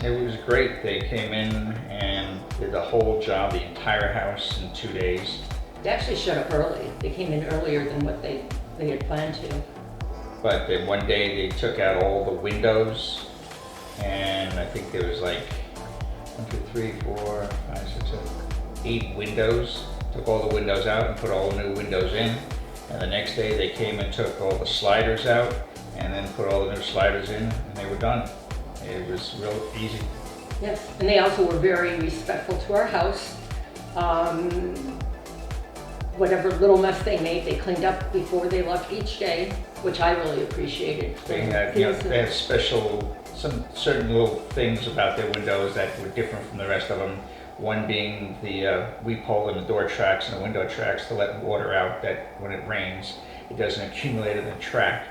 It was great. They came in and did the whole job, the entire house in 2 days. They actually showed up early. They came in earlier than what they had planned to. But then one day they took out all the windows, and I think there was like 1, 2, 3, 4, 5, 6, 7, 8 windows. Took all the windows out and put all the new windows in. And the next day they came and took all the sliders out and then put all the new sliders in, and they were done. It was real easy. Yes, and they also were very respectful to our house. Whatever little mess they made, they cleaned up before they left each day, which I really appreciated. They had, they had some certain little things about their windows that were different from the rest of them. One being the weep hole in the door tracks and the window tracks to let water out, that when it rains, it doesn't accumulate in the track.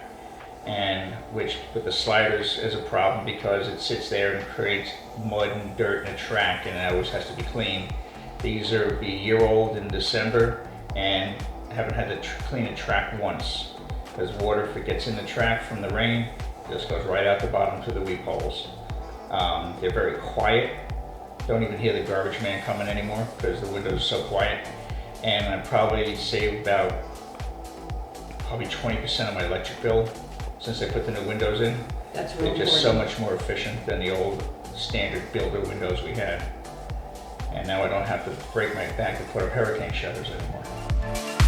And which with the sliders is a problem because it sits there and creates mud and dirt in the track, and it always has to be cleaned. These are be a year old in December and haven't had to clean a track once, because water, if it gets in the track from the rain, just goes right out the bottom to the weep holes. They're very quiet. Don't even hear the garbage man coming anymore because the windows are so quiet. And I probably saved about 20% of my electric bill since they put the new windows in. That's really They're just so much more efficient than the old standard builder windows we had. And now I don't have to break my back to put up hurricane shutters anymore.